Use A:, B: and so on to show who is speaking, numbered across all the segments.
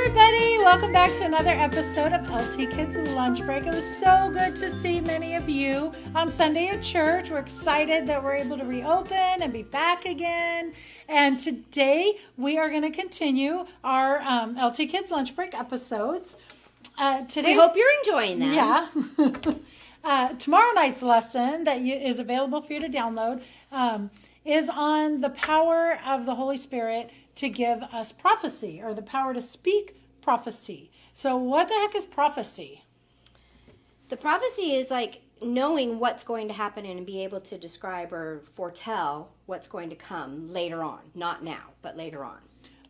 A: everybody. Welcome back to another episode of LT Kids Lunch Break. It was so good to see many of you on Sunday at church. We're excited that we're able to reopen and be back again. And today we are going to continue our LT Kids Lunch Break episodes.
B: We hope you're enjoying them.
A: Yeah. Tomorrow night's lesson that is available for you to download is on the power of the Holy Spirit to give us prophecy, or the power to speak prophecy. So what the heck is prophecy?
B: The prophecy is like knowing what's going to happen and be able to describe or foretell what's going to come later on. Not now, but later on.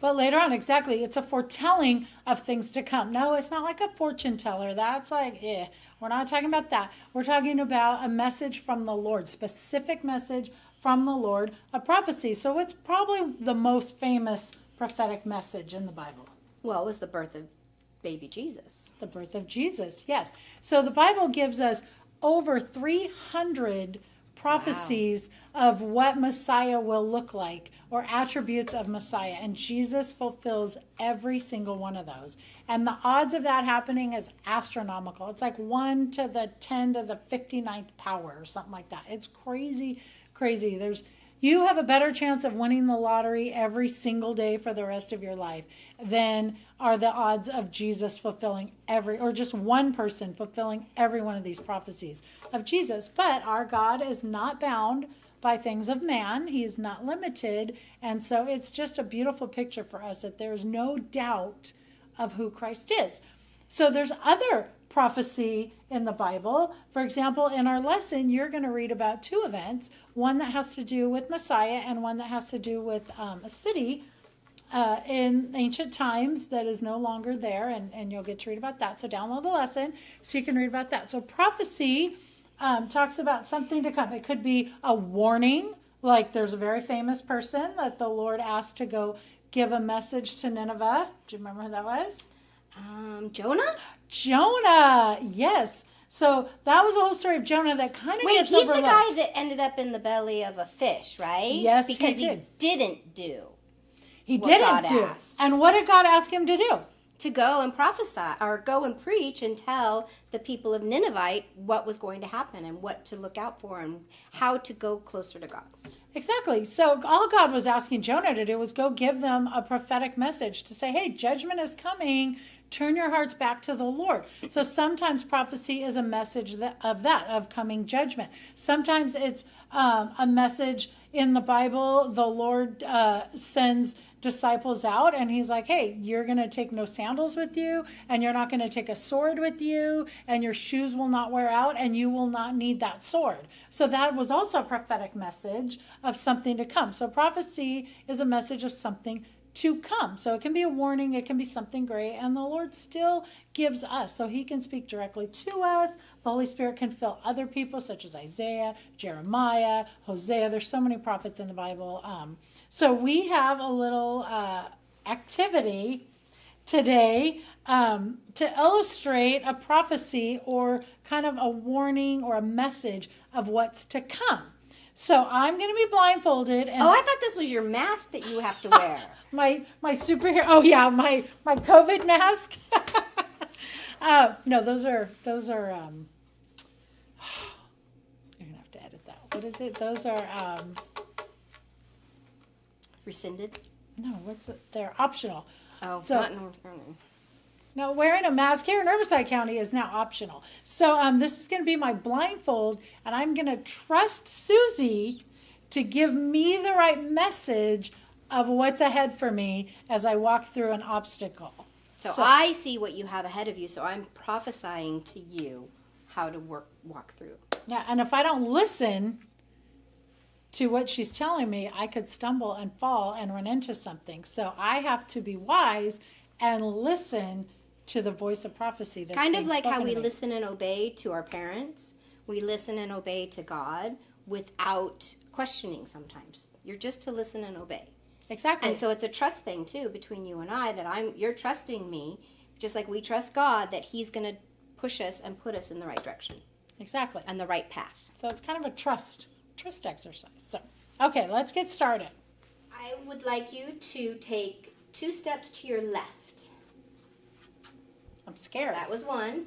A: But later on, exactly. It's a foretelling of things to come. No, it's not like a fortune teller. That's like, we're not talking about that. We're talking about a message from the Lord, specific message from the Lord, a prophecy. So it's probably the most famous prophetic message in the Bible.
B: Well, it was the birth of baby Jesus.
A: The birth of Jesus, yes. So the Bible gives us over 300 prophecies of what Messiah will look like, or attributes of Messiah, and Jesus fulfills every single one of those. And the odds of that happening is astronomical. It's like 1 to the 10 to the 59th power or something like that. It's crazy. You have a better chance of winning the lottery every single day for the rest of your life than are the odds of Jesus fulfilling or just one person fulfilling every one of these prophecies of Jesus. But our God is not bound by things of man. He is not limited. And so it's just a beautiful picture for us that there's no doubt of who Christ is. So there's other prophecy in the Bible. For example, in our lesson, you're going to read about 2 events, one that has to do with Messiah and one that has to do with a city in ancient times that is no longer there, and you'll get to read about that. So download the lesson so you can read about that. So prophecy talks about something to come. It could be a warning, like there's a very famous person that the Lord asked to go give a message to Nineveh. Do you remember who that was? Jonah, yes. So that was the whole story of Jonah that kind of gets overlooked.
B: Wait, he's the guy that ended up in the belly of a fish, right?
A: Yes,
B: because
A: he did.
B: He didn't do.
A: Asked. And what did God ask him to do?
B: To go and prophesy, or go and preach and tell the people of Nineveh what was going to happen and what to look out for and how to go closer to God.
A: Exactly. So all God was asking Jonah to do was go give them a prophetic message to say, hey, judgment is coming. Turn your hearts back to the Lord. So sometimes prophecy is a message of coming judgment. Sometimes it's a message in the Bible. The Lord sends disciples out and he's like, hey, you're going to take no sandals with you, and you're not going to take a sword with you, and your shoes will not wear out, and you will not need that sword. So that was also a prophetic message of something to come. So prophecy is a message of something to come. So it can be a warning, it can be something great, and the Lord still gives us. So he can speak directly to us. The Holy Spirit can fill other people, such as Isaiah, Jeremiah, Hosea. There's so many prophets in the Bible. So we have a little activity today to illustrate a prophecy or kind of a warning or a message of what's to come. So I'm going to be blindfolded. And
B: I thought this was your mask that you have to wear.
A: my superhero. Oh yeah, my COVID mask. No, those are. You're gonna have to edit that. What is it? Those are.
B: Rescinded?
A: No, what's it? They're optional.
B: Oh,
A: so,
B: not in North Carolina.
A: No, wearing a mask here in Riverside County is now optional. So this is going to be my blindfold, and I'm going to trust Susie to give me the right message of what's ahead for me as I walk through an obstacle.
B: So I see what you have ahead of you, so I'm prophesying to you how to walk through.
A: Yeah, and if I don't listen to what she's telling me, I could stumble and fall and run into something. So I have to be wise and listen to the voice of prophecy. That's
B: kind of like how we
A: to me.
B: Listen and obey to our parents. We listen and obey to God without questioning sometimes. You're just to listen and obey.
A: Exactly.
B: And so it's a trust thing too between you and I, that you're trusting me, just like we trust God that he's going to push us and put us in the right direction.
A: Exactly.
B: And the right path.
A: So it's kind of a trust exercise. So, okay, let's get started.
B: I would like you to take 2 steps to your left.
A: I'm scared.
B: That was 1,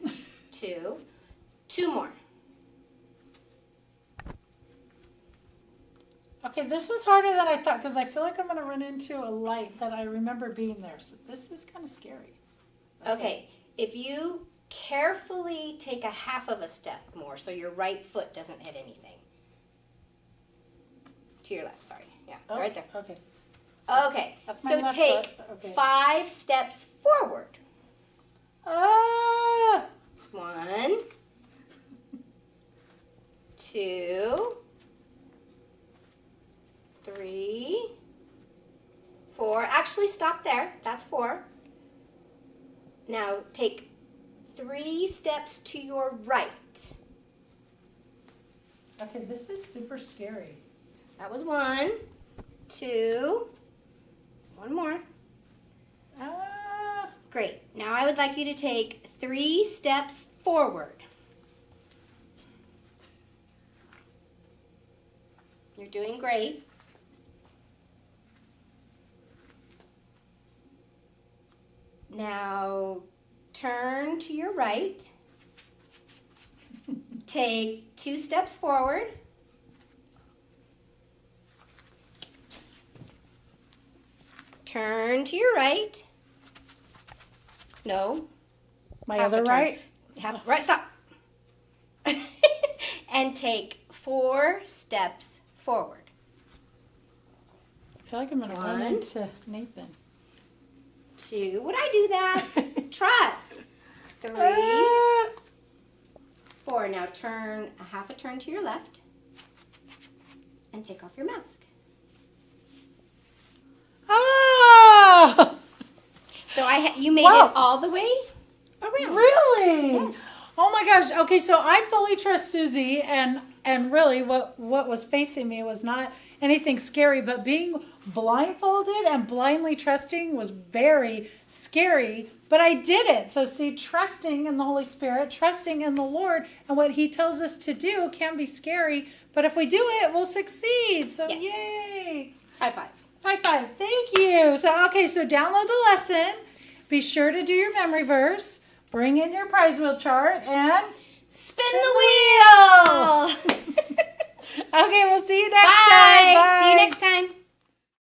B: 2. 2 more.
A: Okay, this is harder than I thought because I feel like I'm going to run into a light that I remember being there. So this is kind of scary.
B: Okay, if you carefully take a half of a step more so your right foot doesn't hit anything. To your left, sorry. Yeah,
A: Oh,
B: right there.
A: Okay.
B: Okay,
A: That's my
B: so
A: left
B: take
A: foot. Okay.
B: 5 steps forward.
A: Ah!
B: 1, 2, 3, 4. Actually, stop there. That's 4. Now take 3 steps to your right.
A: Okay, this is super scary.
B: That was 1, 2. 1 more.
A: Ah!
B: Great. Now I would like you to take 3 steps forward. You're doing great. Now turn to your right. Take 2 steps forward. Turn to your right. No.
A: My
B: Half a
A: other
B: turn.
A: right?
B: Right, stop. And take 4 steps forward.
A: I feel like I'm going to run
B: 1,
A: into Nathan.
B: 2. Would I do that? Trust. 3,
A: Ah!
B: 4. Now turn a half a turn to your left and take off your mask.
A: Ah!
B: So you made
A: Wow.
B: it all the way around.
A: Really?
B: Yes.
A: Oh my gosh. Okay, so I fully trust Susie, and really what was facing me was not anything scary, but being blindfolded and blindly trusting was very scary, but I did it. So see, trusting in the Holy Spirit, trusting in the Lord and what he tells us to do can be scary, but if we do it, we'll succeed. So
B: Yes.
A: yay.
B: High five.
A: High five. Thank you. So, okay, so download the lesson. Be sure to do your memory verse. Bring in your prize wheel chart and
B: Spin the wheel.
A: okay, we'll see you next
B: Bye.
A: time. Bye.
B: See you next time.